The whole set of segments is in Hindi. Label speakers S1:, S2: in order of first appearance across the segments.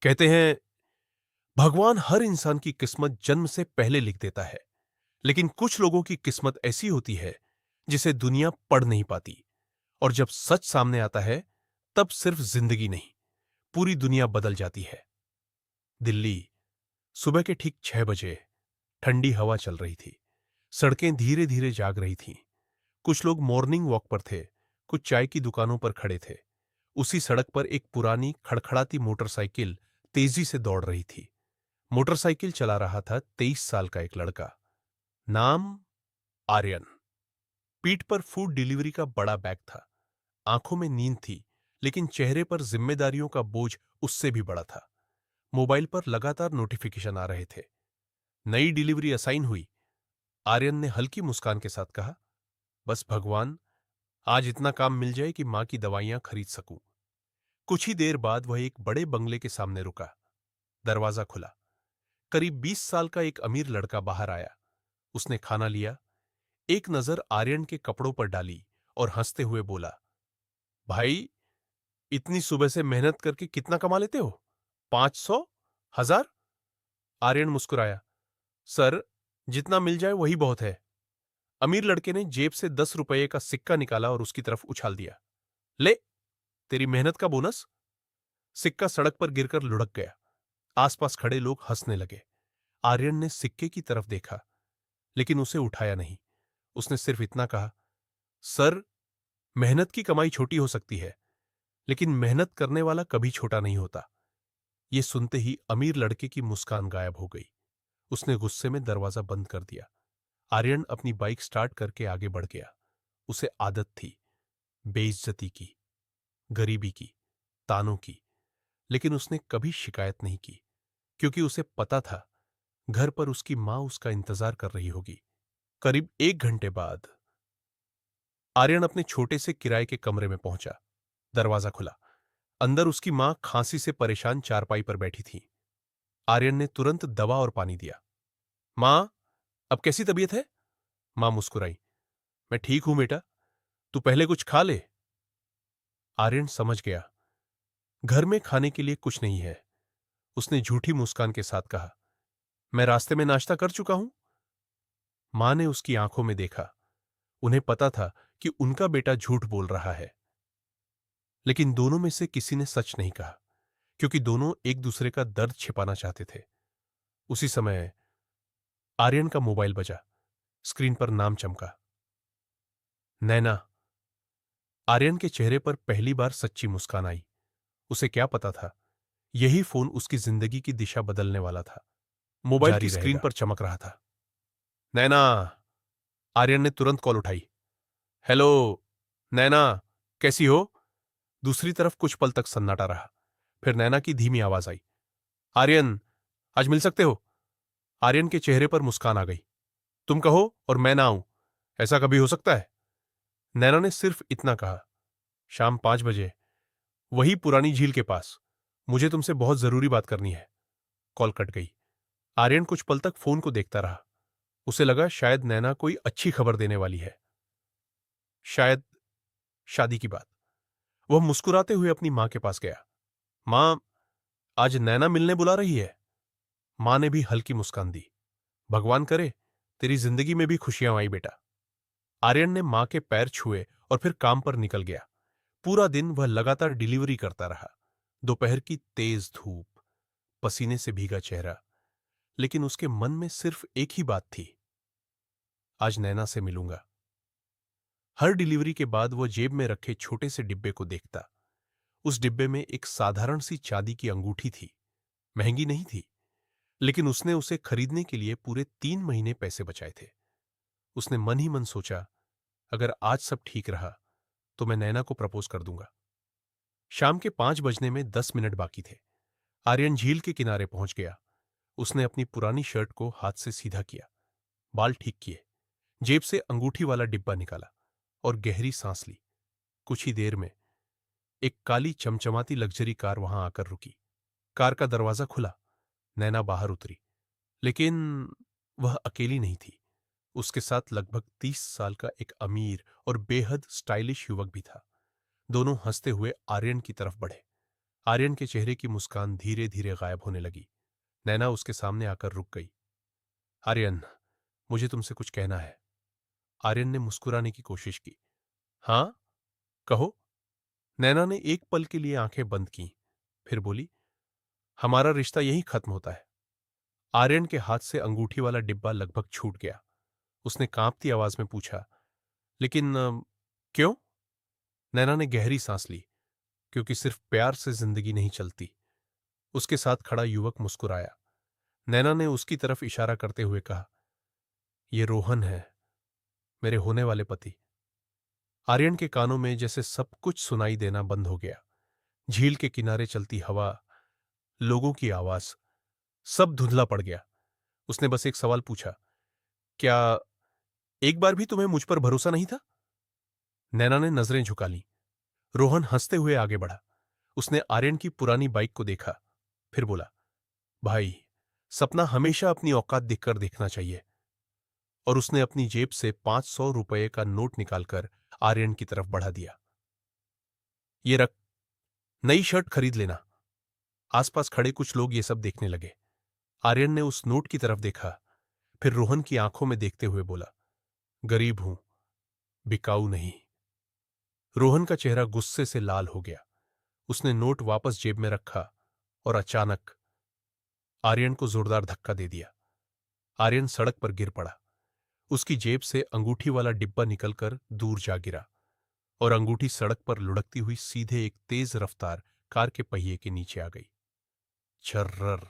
S1: कहते हैं भगवान हर इंसान की किस्मत जन्म से पहले लिख देता है। लेकिन कुछ लोगों की किस्मत ऐसी होती है जिसे दुनिया पढ़ नहीं पाती। और जब सच सामने आता है तब सिर्फ जिंदगी नहीं, पूरी दुनिया बदल जाती है। दिल्ली, सुबह के ठीक 6 बजे। ठंडी हवा चल रही थी। सड़कें धीरे धीरे जाग रही थीं। कुछ लोग मॉर्निंग वॉक पर थे, कुछ चाय की दुकानों पर खड़े थे। उसी सड़क पर एक पुरानी खड़खड़ाती मोटरसाइकिल तेजी से दौड़ रही थी। मोटरसाइकिल चला रहा था 23 साल का एक लड़का। नाम आर्यन। पीठ पर फूड डिलीवरी का बड़ा बैग था। आंखों में नींद थी, लेकिन चेहरे पर जिम्मेदारियों का बोझ उससे भी बड़ा था। मोबाइल पर लगातार नोटिफिकेशन आ रहे थे। नई डिलीवरी असाइन हुई। आर्यन ने हल्की मुस्कान के साथ कहा, बस भगवान, आज इतना काम मिल जाए कि मां की दवाइयां खरीद सकूं। कुछ ही देर बाद वह एक बड़े बंगले के सामने रुका। दरवाजा खुला। करीब 20 साल का एक अमीर लड़का बाहर आया। उसने खाना लिया, एक नजर आर्यन के कपड़ों पर डाली और हंसते हुए बोला, भाई, इतनी सुबह से मेहनत करके कितना कमा लेते हो? 500? 1000? आर्यन मुस्कुराया, सर, जितना मिल जाए वही बहुत है। अमीर लड़के ने जेब से 10 रुपये का सिक्का निकाला और उसकी तरफ उछाल दिया। ले, तेरी मेहनत का बोनस। सिक्का सड़क पर गिरकर लुढ़क गया। आसपास खड़े लोग हंसने लगे। आर्यन ने सिक्के की तरफ देखा, लेकिन उसे उठाया नहीं। उसने सिर्फ इतना कहा, सर, मेहनत की कमाई छोटी हो सकती है, लेकिन मेहनत करने वाला कभी छोटा नहीं होता। ये सुनते ही अमीर लड़के की मुस्कान गायब हो गई। उसने गुस्से में दरवाजा बंद कर दिया। आर्यन अपनी बाइक स्टार्ट करके आगे बढ़ गया। उसे आदत थी बेइज्जती की, गरीबी की, तानों की, लेकिन उसने कभी शिकायत नहीं की, क्योंकि उसे पता था घर पर उसकी मां उसका इंतजार कर रही होगी। करीब 1 घंटे बाद आर्यन अपने छोटे से किराए के कमरे में पहुंचा। दरवाजा खुला। अंदर उसकी मां खांसी से परेशान चारपाई पर बैठी थी। आर्यन ने तुरंत दवा और पानी दिया। मां, अब कैसी तबीयत है? मां मुस्कुराई। मैं ठीक हूं बेटा, तू पहले कुछ खा ले। आर्यन समझ गया, घर में खाने के लिए कुछ नहीं है। उसने झूठी मुस्कान के साथ कहा, मैं रास्ते में नाश्ता कर चुका हूं। मां ने उसकी आंखों में देखा। उन्हें पता था कि उनका बेटा झूठ बोल रहा है, लेकिन दोनों में से किसी ने सच नहीं कहा, क्योंकि दोनों एक दूसरे का दर्द छिपाना चाहते थे। उसी समय आर्यन का मोबाइल बजा। स्क्रीन पर नाम चमका, नैना। आर्यन के चेहरे पर पहली बार सच्ची मुस्कान आई। उसे क्या पता था, यही फोन उसकी जिंदगी की दिशा बदलने वाला था। मोबाइल की स्क्रीन पर चमक रहा था। नैना। आर्यन ने तुरंत कॉल उठाई। हेलो नैना, कैसी हो? दूसरी तरफ कुछ पल तक सन्नाटा रहा। फिर नैना की धीमी आवाज आई, आर्यन, आज मिल सकते हो? आर्यन के चेहरे पर मुस्कान आ गई। तुम कहो और मैं ना आऊं, ऐसा कभी हो सकता है? नैना ने सिर्फ इतना कहा, शाम 5 बजे, वही पुरानी झील के पास। मुझे तुमसे बहुत जरूरी बात करनी है। कॉल कट गई। आर्यन कुछ पल तक फोन को देखता रहा। उसे लगा शायद नैना कोई अच्छी खबर देने वाली है, शायद शादी की बात। वह मुस्कुराते हुए अपनी मां के पास गया। मां, आज नैना मिलने बुला रही है। मां ने भी हल्की मुस्कान दी। भगवान करे तेरी जिंदगी में भी खुशियां आई बेटा। आर्यन ने मां के पैर छुए और फिर काम पर निकल गया। पूरा दिन वह लगातार डिलीवरी करता रहा। दोपहर की तेज धूप, पसीने से भीगा चेहरा, लेकिन उसके मन में सिर्फ एक ही बात थी, आज नैना से मिलूंगा। हर डिलीवरी के बाद वो जेब में रखे छोटे से डिब्बे को देखता। उस डिब्बे में एक साधारण सी चांदी की अंगूठी थी। महंगी नहीं थी, लेकिन उसने उसे खरीदने के लिए पूरे 3 महीने पैसे बचाए थे। उसने मन ही मन सोचा, अगर आज सब ठीक रहा तो मैं नैना को प्रपोज कर दूंगा। शाम के 5 बजने में 10 मिनट बाकी थे। आर्यन झील के किनारे पहुंच गया। उसने अपनी पुरानी शर्ट को हाथ से सीधा किया, बाल ठीक किए, जेब से अंगूठी वाला डिब्बा निकाला और गहरी सांस ली। कुछ ही देर में एक काली चमचमाती लग्जरी कार वहां आकर रुकी। कार का दरवाजा खुला। नैना बाहर उतरी, लेकिन वह अकेली नहीं थी। उसके साथ लगभग 30 साल का एक अमीर और बेहद स्टाइलिश युवक भी था। दोनों हंसते हुए आर्यन की तरफ बढ़े। आर्यन के चेहरे की मुस्कान धीरे धीरे गायब होने लगी। नैना उसके सामने आकर रुक गई। आर्यन, मुझे तुमसे कुछ कहना है। आर्यन ने मुस्कुराने की कोशिश की। हाँ, कहो। नैना ने एक पल के लिए आंखें बंद की, फिर बोली, हमारा रिश्ता यहीं खत्म होता है। आर्यन के हाथ से अंगूठी वाला डिब्बा लगभग छूट गया। उसने कांपती आवाज में पूछा, लेकिन क्यों? नैना ने गहरी सांस ली। क्योंकि सिर्फ प्यार से जिंदगी नहीं चलती। उसके साथ खड़ा युवक मुस्कुराया। नैना ने उसकी तरफ इशारा करते हुए कहा, ये रोहन है, मेरे होने वाले पति। आर्यन के कानों में जैसे सब कुछ सुनाई देना बंद हो गया। झील के किनारे चलती हवा, लोगों की आवाज, सब धुंधला पड़ गया। उसने बस एक सवाल पूछा, क्या एक बार भी तुम्हें मुझ पर भरोसा नहीं था? नैना ने नजरें झुका लीं। रोहन हंसते हुए आगे बढ़ा। उसने आर्यन की पुरानी बाइक को देखा, फिर बोला, भाई, सपना हमेशा अपनी औकात दिखकर देखना चाहिए। और उसने अपनी जेब से 500 रुपये का नोट निकालकर आर्यन की तरफ बढ़ा दिया। ये रख, नई शर्ट खरीद लेना। आसपास खड़े कुछ लोग ये सब देखने लगे। आर्यन ने उस नोट की तरफ देखा, फिर रोहन की आंखों में देखते हुए बोला, गरीब हूं, बिकाऊ नहीं। रोहन का चेहरा गुस्से से लाल हो गया। उसने नोट वापस जेब में रखा और अचानक आर्यन को जोरदार धक्का दे दिया। आर्यन सड़क पर गिर पड़ा। उसकी जेब से अंगूठी वाला डिब्बा निकलकर दूर जा गिरा और अंगूठी सड़क पर लुढ़कती हुई सीधे एक तेज रफ्तार कार के पहिए के नीचे आ गई। छर्रर।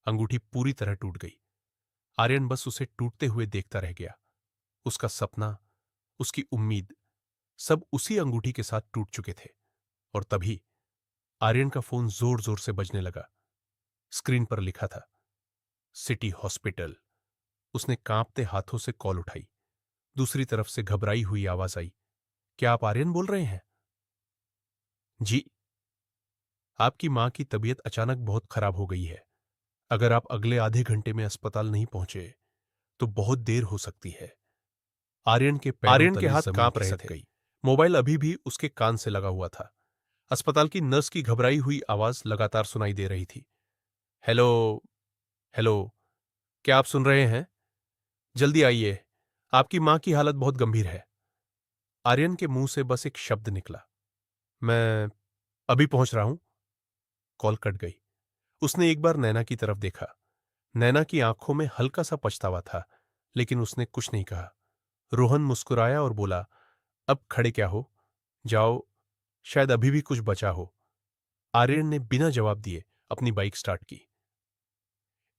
S1: अंगूठी पूरी तरह टूट गई। आर्यन बस उसे टूटते हुए देखता रह गया। उसका सपना, उसकी उम्मीद, सब उसी अंगूठी के साथ टूट चुके थे। और तभी आर्यन का फोन जोर जोर से बजने लगा। स्क्रीन पर लिखा था, सिटी हॉस्पिटल। उसने कांपते हाथों से कॉल उठाई। दूसरी तरफ से घबराई हुई आवाज आई, क्या आप आर्यन बोल रहे हैं? जी, आपकी मां की तबीयत अचानक बहुत खराब हो गई है। अगर आप अगले आधे घंटे में अस्पताल नहीं पहुंचे तो बहुत देर हो सकती है। आर्यन के पैरों तले हाथ
S2: जमीन
S1: कांप रहे
S2: खिसक
S1: थे।
S2: गई।
S1: मोबाइल अभी भी उसके कान से लगा हुआ था। अस्पताल की नर्स की घबराई हुई आवाज लगातार सुनाई दे रही थी। हेलो, हेलो, क्या आप सुन रहे हैं? जल्दी आइए, आपकी मां की हालत बहुत गंभीर है। आर्यन के मुंह से बस एक शब्द निकला, मैं अभी पहुंच रहा हूं। कॉल कट गई। उसने एक बार नैना की तरफ देखा। नैना की आंखों में हल्का सा पछतावा था, लेकिन उसने कुछ नहीं कहा। रोहन मुस्कुराया और बोला, अब खड़े क्या हो, जाओ, शायद अभी भी कुछ बचा हो। आर्यन ने बिना जवाब दिए अपनी बाइक स्टार्ट की।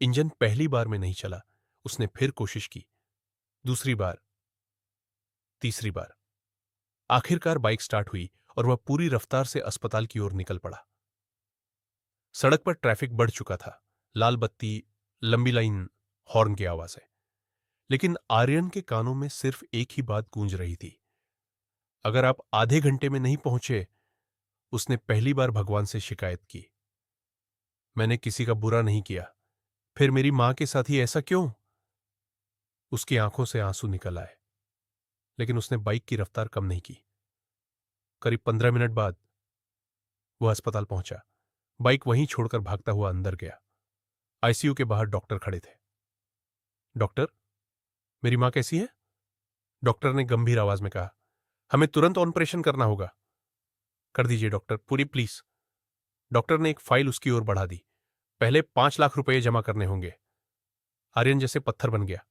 S1: इंजन पहली बार में नहीं चला। उसने फिर कोशिश की, दूसरी बार, तीसरी बार। आखिरकार बाइक स्टार्ट हुई और वह पूरी रफ्तार से अस्पताल की ओर निकल पड़ा। सड़क पर ट्रैफिक बढ़ चुका था। लाल बत्ती, लंबी लाइन, हॉर्न की आवाजें। लेकिन आर्यन के कानों में सिर्फ एक ही बात गूंज रही थी, अगर आप आधे घंटे में नहीं पहुंचे। उसने पहली बार भगवान से शिकायत की, मैंने किसी का बुरा नहीं किया, फिर मेरी मां के साथ ही ऐसा क्यों? उसकी आंखों से आंसू निकल आए, लेकिन उसने बाइक की रफ्तार कम नहीं की। करीब 15 मिनट बाद वह अस्पताल पहुंचा। बाइक वहीं छोड़कर भागता हुआ अंदर गया। आईसीयू के बाहर डॉक्टर खड़े थे। डॉक्टर, मेरी मां कैसी है? डॉक्टर ने गंभीर आवाज में कहा, हमें तुरंत ऑपरेशन करना होगा। कर दीजिए डॉक्टर, पूरी प्लीज। डॉक्टर ने एक फाइल उसकी ओर बढ़ा दी। पहले 5 लाख रुपए जमा करने होंगे। आर्यन जैसे पत्थर बन गया।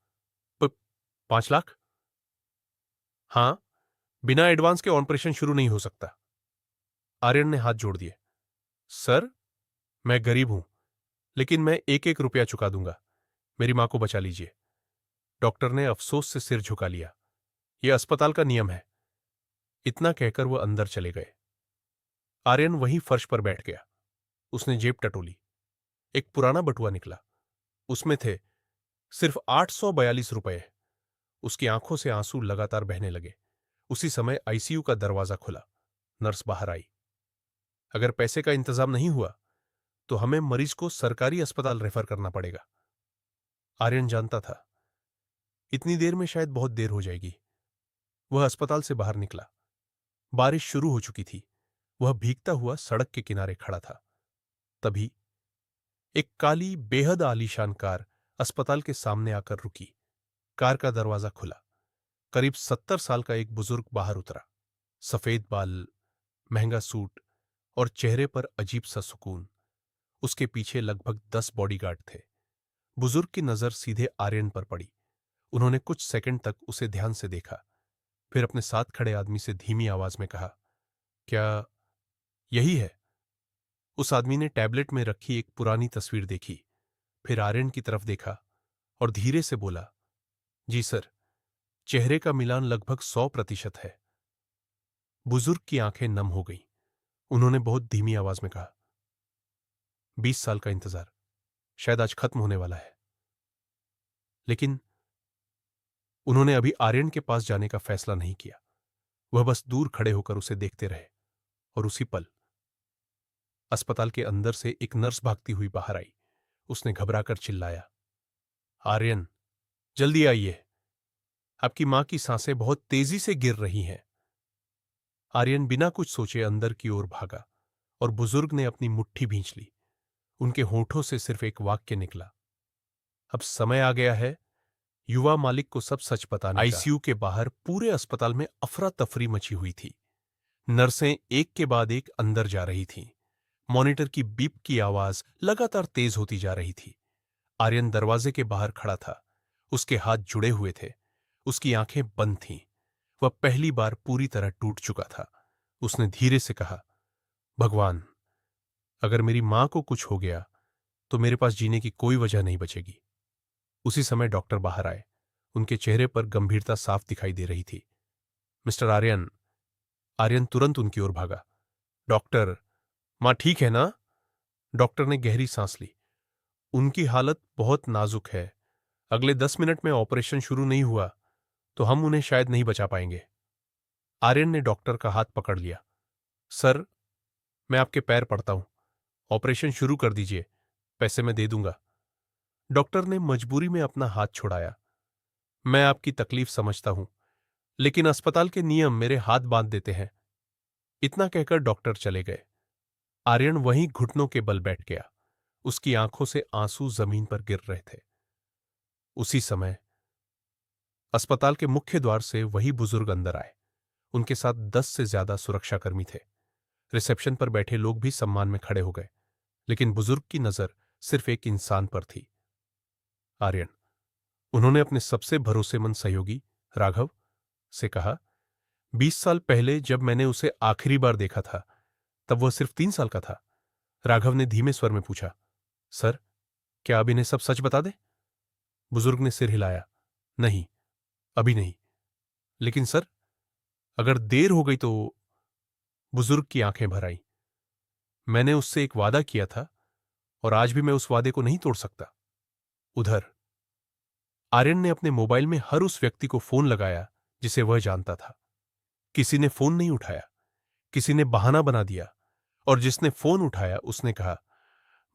S1: 5 लाख? हां, बिना एडवांस के ऑपरेशन शुरू नहीं हो सकता। आर्यन ने हाथ जोड़ दिए। सर, मैं गरीब हूं, लेकिन मैं एक एक रुपया चुका दूंगा। मेरी मां को बचा लीजिए। डॉक्टर ने अफसोस से सिर झुका लिया। यह अस्पताल का नियम है। इतना कहकर वह अंदर चले गए। आर्यन वहीं फर्श पर बैठ गया। उसने जेब टटोली। एक पुराना बटुआ निकला। उसमें थे सिर्फ 842 रुपए। उसकी आंखों से आंसू लगातार बहने लगे। उसी समय आईसीयू का दरवाजा खुला। नर्स बाहर आई। अगर पैसे का इंतजाम नहीं हुआ तो हमें मरीज को सरकारी अस्पताल रेफर करना पड़ेगा। आर्यन जानता था, इतनी देर में शायद बहुत देर हो जाएगी। वह अस्पताल से बाहर निकला। बारिश शुरू हो चुकी थी। वह भीगता हुआ सड़क के किनारे खड़ा था। तभी एक काली बेहद आलीशान कार अस्पताल के सामने आकर रुकी। कार का दरवाजा खुला। करीब 70 साल का एक बुजुर्ग बाहर उतरा। सफेद बाल, महंगा सूट और चेहरे पर अजीब सा सुकून। उसके पीछे लगभग 10 बॉडीगार्ड थे। बुजुर्ग की नजर सीधे आर्यन पर पड़ी। उन्होंने कुछ सेकंड तक उसे ध्यान से देखा, फिर अपने साथ खड़े आदमी से धीमी आवाज में कहा, क्या यही है? उस आदमी ने टैबलेट में रखी एक पुरानी तस्वीर देखी, फिर आर्यन की तरफ देखा और धीरे से बोला, जी सर। चेहरे का मिलान लगभग 100% है। बुजुर्ग की आंखें नम हो गईं। उन्होंने बहुत धीमी आवाज में कहा, 20 साल का इंतजार शायद आज खत्म होने वाला है। लेकिन उन्होंने अभी आर्यन के पास जाने का फैसला नहीं किया। वह बस दूर खड़े होकर उसे देखते रहे। और उसी पल अस्पताल के अंदर से एक नर्स भागती हुई बाहर आई। उसने घबराकर चिल्लाया, आर्यन, जल्दी आइए, आपकी मां की सांसें बहुत तेजी से गिर रही हैं। आर्यन बिना कुछ सोचे अंदर की ओर भागा और बुजुर्ग ने अपनी मुट्ठी भींच ली। उनके होठों से सिर्फ एक वाक्य निकला, अब समय आ गया है युवा मालिक को सब सच बताने का। आईसीयू के बाहर पूरे अस्पताल में अफरा तफरी मची हुई थी। नर्सें एक के बाद एक अंदर जा रही थीं। मॉनिटर की बीप की आवाज लगातार तेज होती जा रही थी। आर्यन दरवाजे के बाहर खड़ा था। उसके हाथ जुड़े हुए थे। उसकी आंखें बंद थीं। वह पहली बार पूरी तरह टूट चुका था। उसने धीरे से कहा, भगवान, अगर मेरी मां को कुछ हो गया तो मेरे पास जीने की कोई वजह नहीं बचेगी। उसी समय डॉक्टर बाहर आए। उनके चेहरे पर गंभीरता साफ दिखाई दे रही थी। मिस्टर आर्यन। आर्यन तुरंत उनकी ओर भागा। डॉक्टर, मां ठीक है ना? डॉक्टर ने गहरी सांस ली। उनकी हालत बहुत नाजुक है। अगले 10 मिनट में ऑपरेशन शुरू नहीं हुआ तो हम उन्हें शायद नहीं बचा पाएंगे। आर्यन ने डॉक्टर का हाथ पकड़ लिया। सर, मैं आपके पैर पड़ता हूं, ऑपरेशन शुरू कर दीजिए, पैसे मैं दे दूंगा। डॉक्टर ने मजबूरी में अपना हाथ छुड़ाया। मैं आपकी तकलीफ समझता हूं, लेकिन अस्पताल के नियम मेरे हाथ बांध देते हैं। इतना कहकर डॉक्टर चले गए। आर्यन वहीं घुटनों के बल बैठ गया। उसकी आंखों से आंसू जमीन पर गिर रहे थे। उसी समय अस्पताल के मुख्य द्वार से वही बुजुर्ग अंदर आए। उनके साथ 10 से ज्यादा सुरक्षाकर्मी थे। रिसेप्शन पर बैठे लोग भी सम्मान में खड़े हो गए, लेकिन बुजुर्ग की नजर सिर्फ एक इंसान पर थी, आर्यन। उन्होंने अपने सबसे भरोसेमंद सहयोगी राघव से कहा, 20 साल पहले जब मैंने उसे आखिरी बार देखा था तब वह सिर्फ 3 साल का था। राघव ने धीमे स्वर में पूछा, सर, क्या अब इन्हें सब सच बता दें? बुजुर्ग ने सिर हिलाया, नहीं, अभी नहीं। लेकिन सर, अगर देर हो गई तो? बुजुर्ग की आंखें भर आईं। मैंने उससे एक वादा किया था और आज भी मैं उस वादे को नहीं तोड़ सकता। उधर आर्यन ने अपने मोबाइल में हर उस व्यक्ति को फोन लगाया जिसे वह जानता था। किसी ने फोन नहीं उठाया, किसी ने बहाना बना दिया, और जिसने फोन उठाया उसने कहा,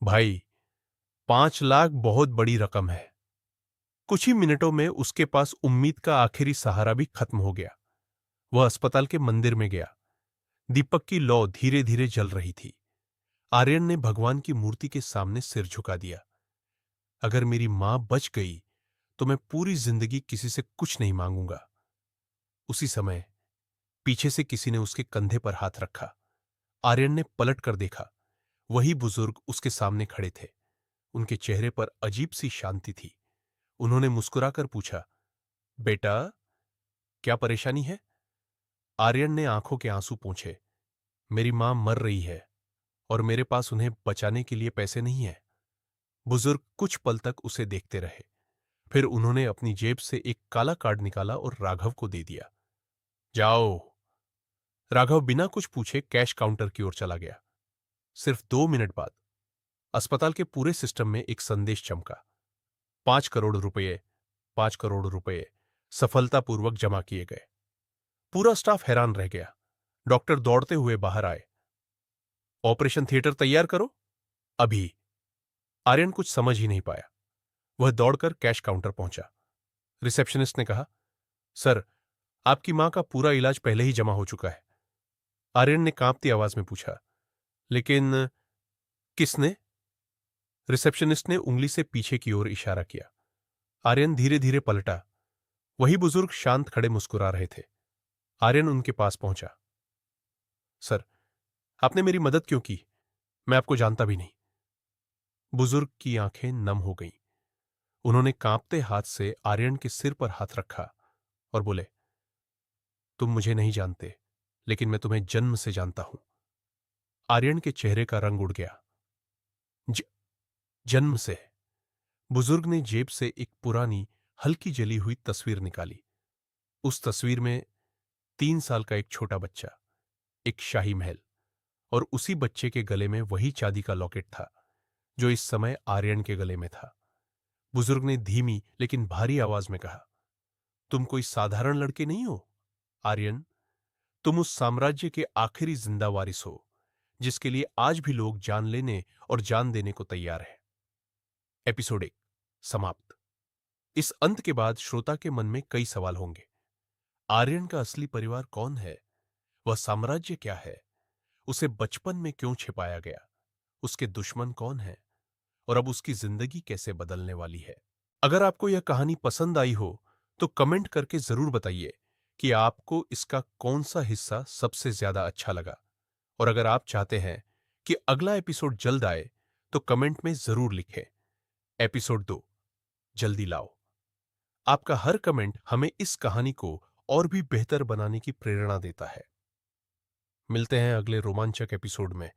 S1: भाई, 5 लाख बहुत बड़ी रकम है। कुछ ही मिनटों में उसके पास उम्मीद का आखिरी सहारा भी खत्म हो गया। वह अस्पताल के मंदिर में गया। दीपक की लौ धीरे धीरे जल रही थी। आर्यन ने भगवान की मूर्ति के सामने सिर झुका दिया। अगर मेरी मां बच गई तो मैं पूरी जिंदगी किसी से कुछ नहीं मांगूंगा। उसी समय पीछे से किसी ने उसके कंधे पर हाथ रखा। आर्यन ने पलट कर देखा। वही बुजुर्ग उसके सामने खड़े थे। उनके चेहरे पर अजीब सी शांति थी। उन्होंने मुस्कुराकर पूछा, बेटा, क्या परेशानी है? आर्यन ने आंखों के आंसू पोंछे। मेरी मां मर रही है और मेरे पास उन्हें बचाने के लिए पैसे नहीं है। बुजुर्ग कुछ पल तक उसे देखते रहे। फिर उन्होंने अपनी जेब से एक काला कार्ड निकाला और राघव को दे दिया। जाओ। राघव बिना कुछ पूछे कैश काउंटर की ओर चला गया। सिर्फ 2 मिनट बाद अस्पताल के पूरे सिस्टम में एक संदेश चमका। 5 करोड़ रुपये, 5 करोड़ रुपये सफलतापूर्वक जमा किए गए। पूरा स्टाफ हैरान रह गया। डॉक्टर दौड़ते हुए बाहर आए। ऑपरेशन थिएटर तैयार करो, अभी। आर्यन कुछ समझ ही नहीं पाया। वह दौड़कर कैश काउंटर पहुंचा। रिसेप्शनिस्ट ने कहा, सर, आपकी मां का पूरा इलाज पहले ही जमा हो चुका है। आर्यन ने कांपती आवाज में पूछा। लेकिन किसने? रिसेप्शनिस्ट ने उंगली से पीछे की ओर इशारा किया। आर्यन धीरे धीरे पलटा। वही बुजुर्ग शांत खड़े मुस्कुरा रहे थे। आर्यन उनके पास पहुंचा। सर, आपने मेरी मदद क्यों की? मैं आपको जानता भी नहीं। बुजुर्ग की आंखें नम हो गईं। उन्होंने कांपते हाथ से आर्यन के सिर पर हाथ रखा और बोले, तुम मुझे नहीं जानते, लेकिन मैं तुम्हें जन्म से जानता हूं। आर्यन के चेहरे का रंग उड़ गया। ज, जन्म से? बुजुर्ग ने जेब से एक पुरानी, हल्की जली हुई तस्वीर निकाली। उस तस्वीर में 3 साल का एक छोटा बच्चा, एक शाही महल, और उसी बच्चे के गले में वही चांदी का लॉकेट था जो इस समय आर्यन के गले में था। बुजुर्ग ने धीमी लेकिन भारी आवाज में कहा, तुम कोई साधारण लड़के नहीं हो, आर्यन। तुम उस साम्राज्य के आखिरी जिंदा वारिस हो जिसके लिए आज भी लोग जान लेने और जान देने को तैयार हैं। एपिसोड 1 समाप्त। इस अंत के बाद श्रोता के मन में कई सवाल होंगे। आर्यन का असली परिवार कौन है? वह साम्राज्य क्या है? उसे बचपन में क्यों छिपाया गया? उसके दुश्मन कौन है? और अब उसकी जिंदगी कैसे बदलने वाली है? अगर आपको यह कहानी पसंद आई हो तो कमेंट करके जरूर बताइए कि आपको इसका कौन सा हिस्सा सबसे ज्यादा अच्छा लगा। और अगर आप चाहते हैं कि अगला एपिसोड जल्द आए तो कमेंट में जरूर लिखें, एपिसोड 2 जल्दी लाओ। आपका हर कमेंट हमें इस कहानी को और भी बेहतर बनाने की प्रेरणा देता है। मिलते हैं अगले रोमांचक एपिसोड में।